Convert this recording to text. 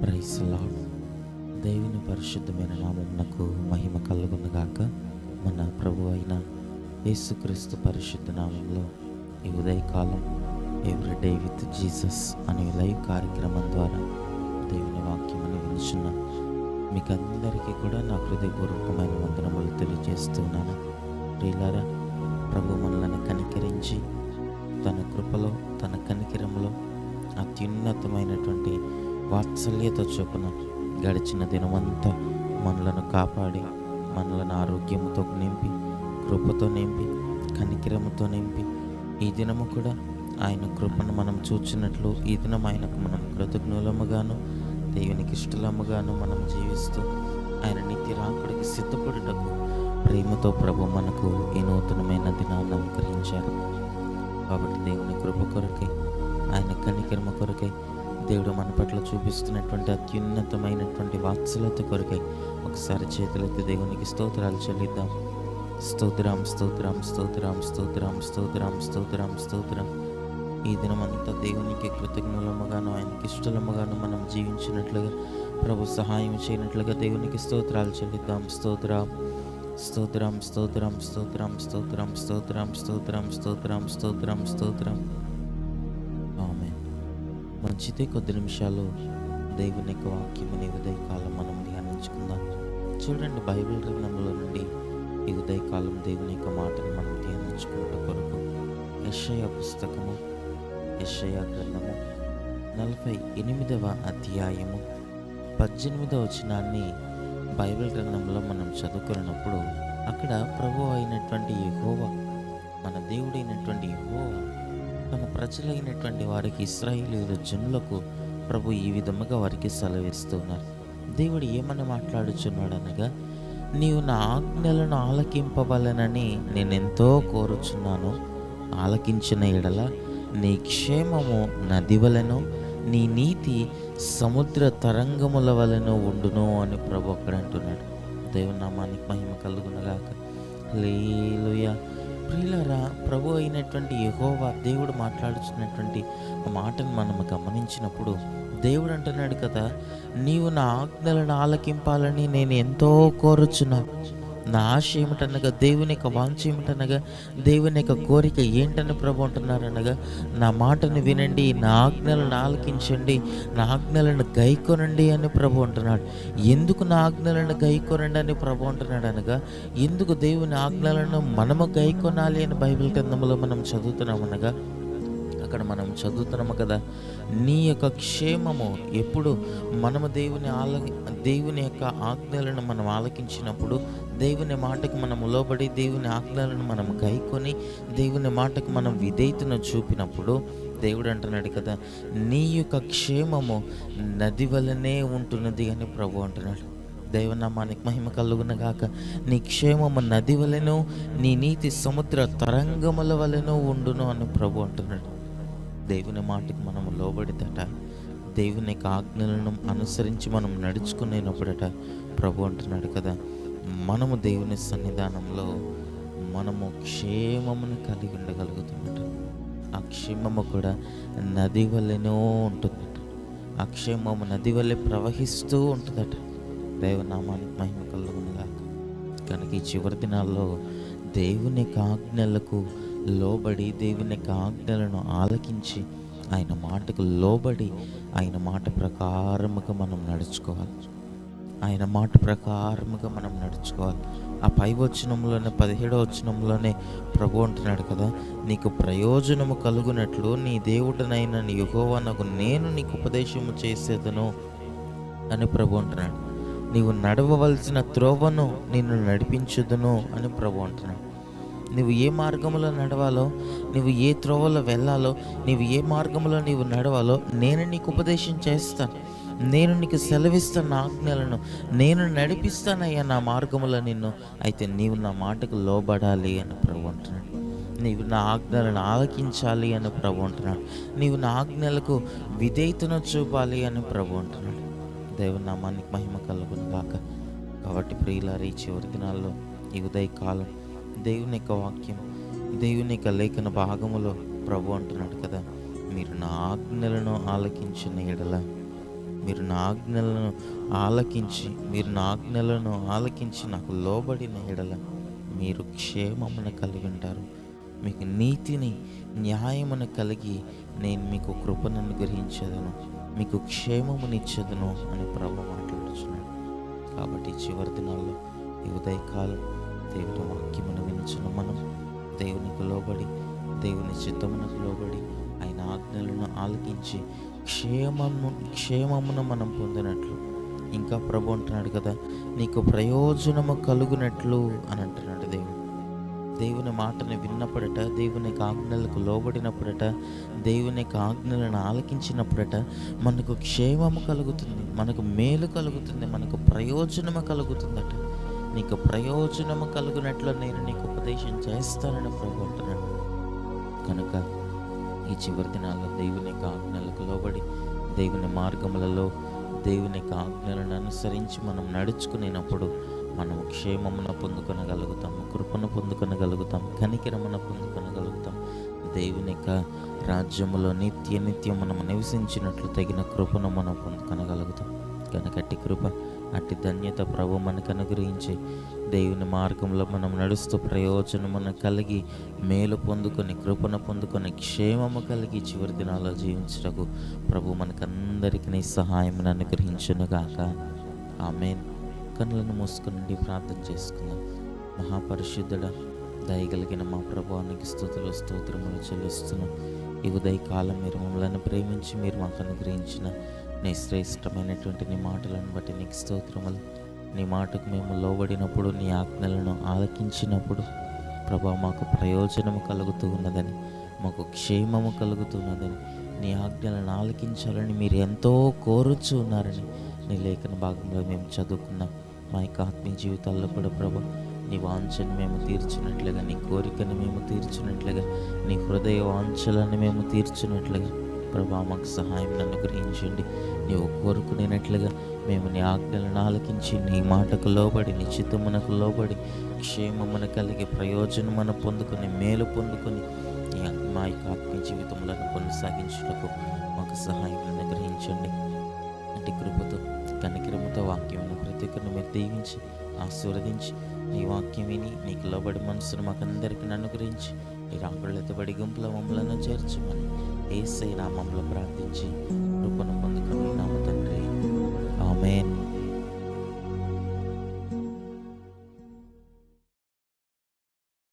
Praise lord. దేవుని పరిశుద్ధమైన నామమునకు మహిమ కలుగునుగాక. మన ప్రభు అయిన యేసుక్రీస్తు పరిశుద్ధ నామంలో ఈ ఉదయకాలం ఎవ్రీడే విత్ జీసస్ అనే లైవ్ కార్యక్రమం ద్వారా దేవుని వాక్యమని వినిచున్న మీకు అందరికీ కూడా నా హృదయపూర్వకమైన వందనములు తెలియజేస్తున్నాను. ప్రియులారా, ప్రభు మనలను కనికరించి తన కృపలో తన కనికరంలో అత్యున్నతమైనటువంటి వాత్సల్యత చొప్పున గడిచిన దినమంతా మనలను కాపాడి మనలను ఆరోగ్యముతో నింపి కృపతో నింపి కనికరముతో నింపి ఈ దినము కూడా ఆయన కృపను మనం చూచినట్లు ఈ దినం ఆయనకు మనం కృతజ్ఞులముగాను దేవునికి ఇష్టలముగాను మనం జీవిస్తూ ఆయన నిత్య రాకుడికి సిద్ధపడుటకు ప్రేమతో ప్రభు మనకు ఈ నూతనమైన దినాన్ని అనుకరించారు. కాబట్టి దేవుని కృప కొరకై ఆయన కనికరమ కొరకై దేవుడు మన పట్ల చూపిస్తున్నటువంటి అత్యున్నతమైనటువంటి వాత్సల్యత కొరకై ఒకసారి చేతులెత్తి దేవునికి స్తోత్రాలు చెల్లిద్దాం. స్తోత్రం స్తోత్రం స్తోత్రం స్తోత్రం స్తోత్రం స్తోత్రం స్తోత్రం. ఈ దినమంతా దేవునికి కృతజ్ఞులముగాను ఆయనకి ఇష్టలముగాను మనం జీవించినట్లుగా ప్రభు సహాయం చేయనట్లుగా దేవునికి స్తోత్రాలు చెల్లిద్దాం. స్తోత్రం స్తోత్రం స్తోత్రం స్తోత్రం స్తోత్రం స్తోత్రం స్తోత్రం స్తోత్రం స్తోత్రం స్తోత్రం. ఆమేన్. మంచిదే, కొద్ది నిమిషాలు దేవుని యొక్క వాక్యముని ఉదయకాలం మనం ధ్యానించుకుందాం. చూడండి, బైబిల్ గ్రంథంలో నుండి ఈ ఉదయకాలం దేవుని యొక్క మాటను మనం ధ్యానించుకున్న కొరకు యెషయా పుస్తకము, యెషయా గ్రంథము 48వ అధ్యాయము 18వ వచనాన్ని బైబిల్ గ్రంథంలో మనం చదువుకున్నప్పుడు అక్కడ ప్రభు అయినటువంటి యెహోవా, మన దేవుడైనటువంటి యెహోవా తన ప్రజలైనటువంటి వారికి ఇశ్రాయేలీయుల జనులకు ప్రభు ఈ విధముగా వారికి సెలవిస్తున్నారు. దేవుడు ఏమని మాట్లాడుచున్నాడు అనగా, నీవు నా ఆజ్ఞలను ఆలకింపవలెనని నేనెంతో కోరుచున్నాను. ఆలకించిన ఎడల నీ క్షేమము నది వలెను, నీ నీతి సముద్ర తరంగముల వలెను ఉండును అని ప్రభు అక్కడ అంటున్నాడు. దేవుని నామానికి మహిమ కలుగునుగాక. హల్లెలూయా. ప్రియులారా, ప్రభు అయినటువంటి యెహోవా దేవుడు మాట్లాడుతున్నటువంటి ఆ మాటను మనం గమనించినప్పుడు దేవుడు అంటున్నాడు కదా, నీవు నా ఆజ్ఞలను ఆలకింపాలని నేను ఎంతో కోరుచున్నా. నా ఆశ ఏమిటనగా, దేవుని యొక్క వాంఛ ఏమిటనగా, దేవుని యొక్క కోరిక ఏంటని ప్రభు అంటున్నారనగా, నా మాటను వినండి, నా ఆజ్ఞలను ఆలకించండి, నా ఆజ్ఞలను గైకొనండి అని ప్రభు అంటున్నాడు. ఎందుకు నా ఆజ్ఞలను గైకొనండి అని ప్రభు అంటున్నాడు అనగా, ఎందుకు దేవుని ఆజ్ఞలను మనము గైకొనాలి అని బైబిల్ గ్రంథంలో మనం చదువుతున్నాం అనగా, అక్కడ మనం చదువుతున్నాము కదా, నీ యొక్క క్షేమము ఎప్పుడు మనము దేవుని యొక్క ఆజ్ఞలను మనం ఆలకించినప్పుడు, దేవుని మాటకు మనం లోబడి దేవుని ఆజ్ఞలను మనం గైకొని దేవుని మాటకు మనం విధేయతను చూపినప్పుడు దేవుడు అంటున్నాడు కదా, నీ యొక్క క్షేమము నది వలనే ఉంటున్నది అని ప్రభు అంటున్నాడు. దైవనామానికి మహిమ కలుగునగాక. నీ క్షేమము నది వలెను, నీ నీతి సముద్ర తరంగముల వలెను ఉండును అని ప్రభు అంటున్నాడు. దేవుని మాటకు మనం లోబడితేట, దేవుని యొక్క ఆజ్ఞలను అనుసరించి మనం నడుచుకునేటప్పుడట ప్రభు అంటున్నాడు కదా, మనము దేవుని సన్నిధానంలో మనము క్షేమమును కలిగి ఉండగలుగుతున్నట్టు. ఆ క్షేమము కూడా నది వలెనో ఉంటుందట. ఆ క్షేమము నది వలె ప్రవహిస్తూ ఉంటుందట. దైవనామానికి మహిమ కలుగునుగాక. కనుక ఈ చివరి దినాల్లో దేవుని యొక్క ఆజ్ఞలకు లోబడి దేవుని యొక్క ఆజ్ఞలను ఆలకించి ఆయన మాటకు లోబడి ఆయన మాట ప్రకారముగా మనం నడుచుకోవాలి. ఆయన మాట ప్రకారముగా మనం నడుచుకోవాలి. ఆ పై వచనంలోనే 17వ వచనంలోనే ప్రభు అంటున్నాడు కదా, నీకు ప్రయోజనము కలుగునట్లు నీ దేవుడనైన నీ యెహోవానకు నేను నీకు ఉపదేశము చేసేదను అని ప్రభు అంటున్నాడు. నీవు నడవవలసిన త్రోవను నిన్ను నడిపించుదును అని ప్రభు అంటున్నాడు. నువ్వు ఏ మార్గంలో నడవాలో, నువ్వు ఏ త్రోవలో వెళ్ళాలో, నువ్వు ఏ మార్గంలో నీవు నడవాలో నేను నీకు ఉపదేశం చేస్తాను. నేను నీకు సెలవిస్తాను, నా ఆజ్ఞలను నేను నడిపిస్తానయ్యా నా మార్గంలో నిన్ను. అయితే నీవు నా మాటకు లోబడాలి అని ప్రభు అంటున్నాడు. నీవు నా ఆజ్ఞలను ఆలకించాలి అని ప్రభు అంటున్నాడు. నీవు నా ఆజ్ఞలకు విధేయతను చూపాలి అని ప్రభు అంటున్నాడు. దేవుని నామానికి మహిమ కలుగునుగాక. కాబట్టి ప్రియులారా, ఈ చివరి దినాల్లో ఈ ఉదయకాలం దేవుని యొక్క వాక్యం, దేవుని యొక్క లేఖన భాగములో ప్రభు అంటున్నాడు కదా, మీరు నా ఆజ్ఞలను ఆలకించిన ఎడల మీరు నా ఆజ్ఞలను ఆలకించి నాకు లోబడిన ఎడల మీరు క్షేమమును కలిగి ఉంటారు. మీకు నీతిని, న్యాయమును కలిగి నేను మీకు కృపను అనుగ్రహించేదను, మీకు క్షేమమునిచ్చేదను అని ప్రభు మాట్లాడుచున్నాడు. కాబట్టి చివరి దినాల్లో ఈ ఉదయకాలం దేవుని వాక్యమును వినిచిన మనం దేవునికి లోబడి, దేవుని చిత్తమునకు లోబడి, ఆయన ఆజ్ఞలను ఆలకించి క్షేమమును మనం పొందినట్లు, ఇంకా ప్రభు అంటున్నాడు కదా, నీకు ప్రయోజనము కలుగునట్లు అని అంటున్నాడు దేవుడు. దేవుని మాటను విన్నప్పుడట, దేవుని ఆజ్ఞలకు లోబడినప్పుడట, దేవుని ఆజ్ఞలను ఆలకించినప్పుడట మనకు క్షేమము కలుగుతుంది, మనకు మేలు కలుగుతుంది, మనకు ప్రయోజనము కలుగుతుందట. నీకు ప్రయోజనము కలుగునట్లు నేను నీకు ఉపదేశం చేస్తానని ప్రభు అంటున్నాడు. కనుక ఈ చివరి దినాల్లో దేవుని ఆజ్ఞలకు లోబడి, దేవుని మార్గములలో దేవుని ఆజ్ఞలను అనుసరించి మనం నడుచుకునేటప్పుడు మనం క్షేమమును పొందుకొనగలుగుతాము, కృపను పొందుకొనగలుగుతాం, కనికరమును పొందుకొనగలుగుతాం. దేవుని రాజ్యములో నిత్యం మనం నివసించినట్లు తగిన కృపను మనం పొందుకొనగలుగుతాం. కనుక అట్టి కృప, అట్టి ధన్యత ప్రభు మనకు అనుగ్రహించి దేవుని మార్గంలో మనం నడుస్తూ ప్రయోజనమును కలిగి, మేలు పొందుకొని, కృపను పొందుకొని, క్షేమము కలిగి చివరి దినాల్లో జీవించటకు ప్రభు మనకందరికీ సహాయమును అనుగ్రహించునుగాక. ఆమేన్. కన్నులను మూసుకుని ప్రార్థన చేసుకుందాం. మహాపరిశుద్ధుడా, దయగలిగిన మా ప్రభువానికి స్తుతులు స్తోత్రములు చెల్లిస్తున్నాం. ఈ ఉదయకాలం మీరు మమ్మల్ని ప్రేమించి మీరు మాకు అనుగ్రహించిన నీ శ్రేష్టమైనటువంటి నీ మాటలను బట్టి నీకు స్తోత్రములు. నీ మాటకు మేము లోబడినప్పుడు, నీ ఆజ్ఞలను ఆలకించినప్పుడు ప్రభా మాకు ప్రయోజనము కలుగుతూ ఉన్నదని, మాకు క్షేమము కలుగుతున్నదని, నీ ఆజ్ఞలను ఆలకించాలని మీరు ఎంతో కోరుచు ఉన్నారని నీ లేఖన భాగంలో మేము చదువుకున్నాం. మా యొక్క ఆత్మీయ జీవితాల్లో కూడా ప్రభా నీ వాంఛను మేము తీర్చినట్లుగా, నీ కోరికను మేము తీర్చినట్లుగా, నీ హృదయ వాంఛలను మేము తీర్చినట్లుగా ప్రభా మాకు సహాయం అనుగ్రహించండి. నీవు కోరుకునేనట్లుగా మేము నీ ఆజ్ఞలను ఆలకించి, నీ మాటకు లోబడి, నీ చిత్తమునకు లోబడి, క్షేమమును కలిగి, ప్రయోజనమును పొందుకొని, మేలు పొందుకొని మా యొక్క ఆత్మీయ జీవితంలో కొనసాగించుటకు మాకు సహాయం అనుగ్రహించండి. అంటే కృపతో, కనికరముతో వాక్యమును ప్రతి ఒక్కరిని మీరు దీవించి ఆశీర్వదించి, నీ వాక్యం విని నీకు లోబడి మనసును మాకందరికీ అనుగ్రహించి, నీ రాకుళ్ళెత్తబడి గుంపుల మమ్మలను చేర్చమని యేసయ్య నామములో ప్రార్థించి కృపను పొందుకొని నామ తండ్రి. ఆమేన్.